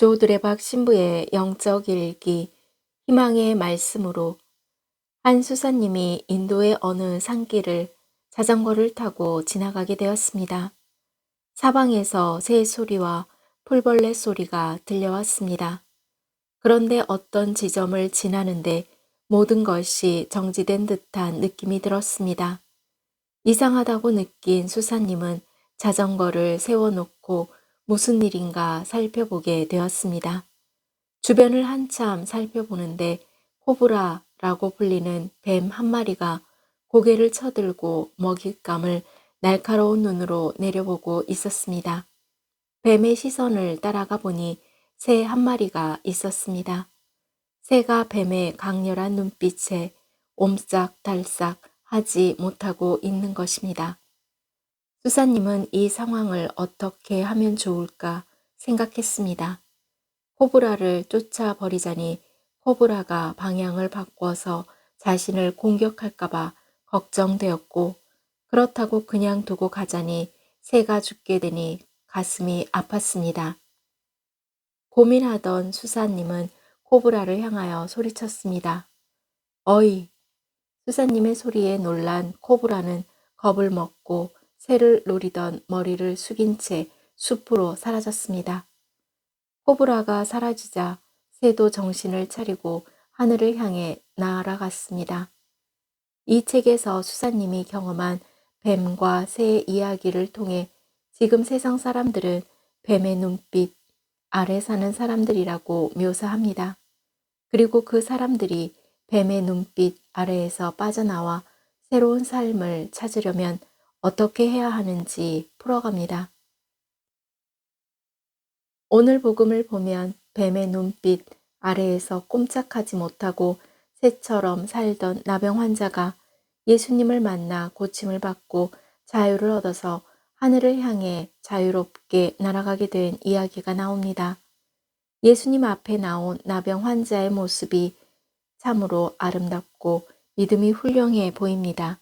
조드레박 신부의 영적 일기, 희망의 말씀으로 한 수사님이 인도의 어느 산길을 자전거를 타고 지나가게 되었습니다. 사방에서 새 소리와 풀벌레 소리가 들려왔습니다. 그런데 어떤 지점을 지나는데 모든 것이 정지된 듯한 느낌이 들었습니다. 이상하다고 느낀 수사님은 자전거를 세워놓고 무슨 일인가 살펴보게 되었습니다. 주변을 한참 살펴보는데 코브라라고 불리는 뱀 한 마리가 고개를 쳐들고 먹잇감을 날카로운 눈으로 내려보고 있었습니다. 뱀의 시선을 따라가 보니 새 한 마리가 있었습니다. 새가 뱀의 강렬한 눈빛에 옴싹달싹 하지 못하고 있는 것입니다. 수사님은 이 상황을 어떻게 하면 좋을까 생각했습니다. 코브라를 쫓아버리자니 코브라가 방향을 바꿔서 자신을 공격할까봐 걱정되었고, 그렇다고 그냥 두고 가자니 새가 죽게 되니 가슴이 아팠습니다. 고민하던 수사님은 코브라를 향하여 소리쳤습니다. 어이! 수사님의 소리에 놀란 코브라는 겁을 먹고 새를 노리던 머리를 숙인 채 숲으로 사라졌습니다. 코브라가 사라지자 새도 정신을 차리고 하늘을 향해 날아갔습니다. 이 책에서 수사님이 경험한 뱀과 새의 이야기를 통해 지금 세상 사람들은 뱀의 눈빛 아래 사는 사람들이라고 묘사합니다. 그리고 그 사람들이 뱀의 눈빛 아래에서 빠져나와 새로운 삶을 찾으려면 어떻게 해야 하는지 풀어갑니다. 오늘 복음을 보면 뱀의 눈빛 아래에서 꼼짝하지 못하고 새처럼 살던 나병 환자가 예수님을 만나 고침을 받고 자유를 얻어서 하늘을 향해 자유롭게 날아가게 된 이야기가 나옵니다. 예수님 앞에 나온 나병 환자의 모습이 참으로 아름답고 믿음이 훌륭해 보입니다.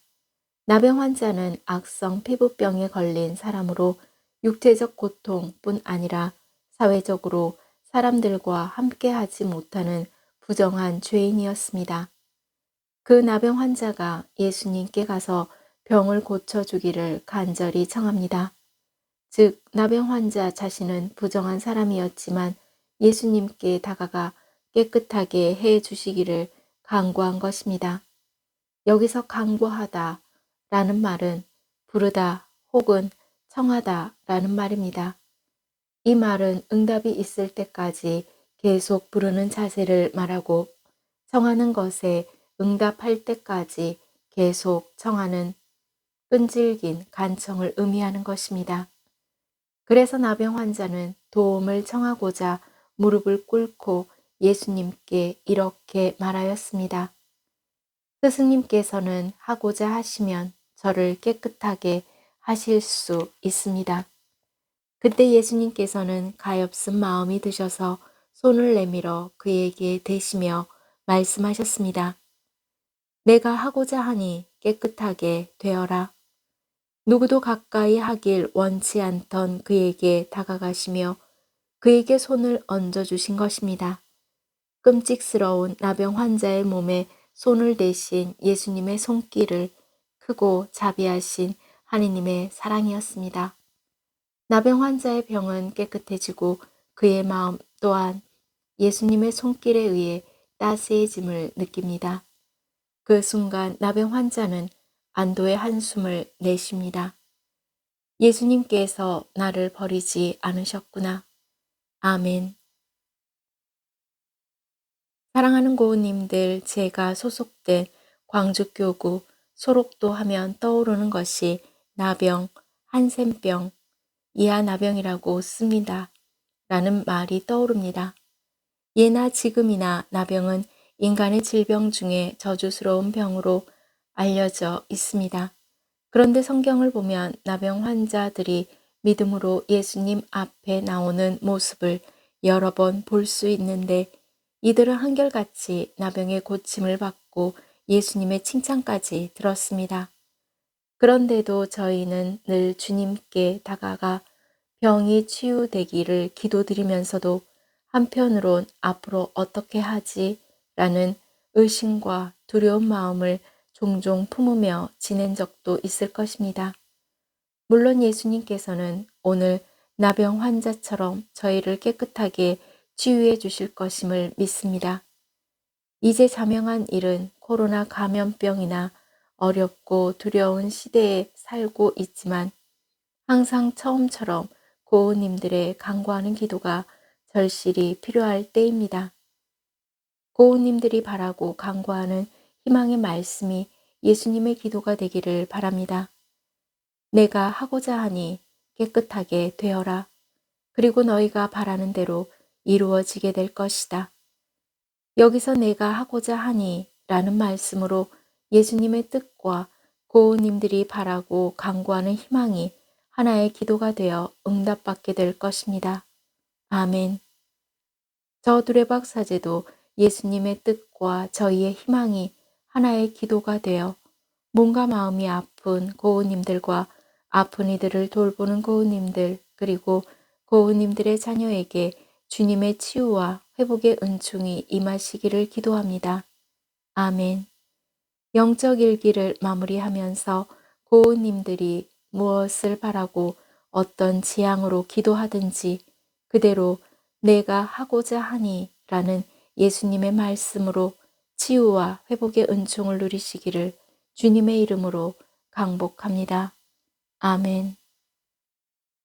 나병 환자는 악성 피부병에 걸린 사람으로 육체적 고통뿐 아니라 사회적으로 사람들과 함께하지 못하는 부정한 죄인이었습니다. 그 나병 환자가 예수님께 가서 병을 고쳐주기를 간절히 청합니다. 즉, 나병 환자 자신은 부정한 사람이었지만 예수님께 다가가 깨끗하게 해 주시기를 간구한 것입니다. 여기서 간구하다 라는 말은 부르다 혹은 청하다 라는 말입니다. 이 말은 응답이 있을 때까지 계속 부르는 자세를 말하고 청하는 것에 응답할 때까지 계속 청하는 끈질긴 간청을 의미하는 것입니다. 그래서 나병 환자는 도움을 청하고자 무릎을 꿇고 예수님께 이렇게 말하였습니다. 스승님께서는 하고자 하시면 저를 깨끗하게 하실 수 있습니다. 그때 예수님께서는 가엾은 마음이 드셔서 손을 내밀어 그에게 대시며 말씀하셨습니다. 내가 하고자 하니 깨끗하게 되어라. 누구도 가까이 하길 원치 않던 그에게 다가가시며 그에게 손을 얹어주신 것입니다. 끔찍스러운 나병 환자의 몸에 손을 대신 예수님의 손길을 크고 자비하신 하느님의 사랑이었습니다. 나병 환자의 병은 깨끗해지고 그의 마음 또한 예수님의 손길에 의해 따스해짐을 느낍니다. 그 순간 나병 환자는 안도의 한숨을 내쉽니다. 예수님께서 나를 버리지 않으셨구나. 아멘. 사랑하는 고우님들, 제가 소속된 광주교구 소록도 하면 떠오르는 것이 나병, 한센병, 이하나병이라고 씁니다. 라는 말이 떠오릅니다. 예나 지금이나 나병은 인간의 질병 중에 저주스러운 병으로 알려져 있습니다. 그런데 성경을 보면 나병 환자들이 믿음으로 예수님 앞에 나오는 모습을 여러 번 볼 수 있는데 이들은 한결같이 나병의 고침을 받고 예수님의 칭찬까지 들었습니다. 그런데도 저희는 늘 주님께 다가가 병이 치유되기를 기도드리면서도 한편으론 앞으로 어떻게 하지? 라는 의심과 두려운 마음을 종종 품으며 지낸 적도 있을 것입니다. 물론 예수님께서는 오늘 나병 환자처럼 저희를 깨끗하게 치유해 주실 것임을 믿습니다. 이제 자명한 일은 코로나 감염병이나 어렵고 두려운 시대에 살고 있지만 항상 처음처럼 고우님들의 간구하는 기도가 절실히 필요할 때입니다. 고우님들이 바라고 간구하는 희망의 말씀이 예수님의 기도가 되기를 바랍니다. 내가 하고자 하니 깨끗하게 되어라. 그리고 너희가 바라는 대로 이루어지게 될 것이다. 여기서 내가 하고자 하니 라는 말씀으로 예수님의 뜻과 고우님들이 바라고 간구하는 희망이 하나의 기도가 되어 응답받게 될 것입니다. 아멘. 저 두레박 사제도 예수님의 뜻과 저희의 희망이 하나의 기도가 되어 몸과 마음이 아픈 고우님들과 아픈 이들을 돌보는 고우님들 그리고 고우님들의 자녀에게 주님의 치유와 회복의 은총이 임하시기를 기도합니다. 아멘. 영적 일기를 마무리하면서 고우님들이 무엇을 바라고 어떤 지향으로 기도하든지 그대로 내가 하고자 하니 라는 예수님의 말씀으로 치유와 회복의 은총을 누리시기를 주님의 이름으로 강복합니다. 아멘.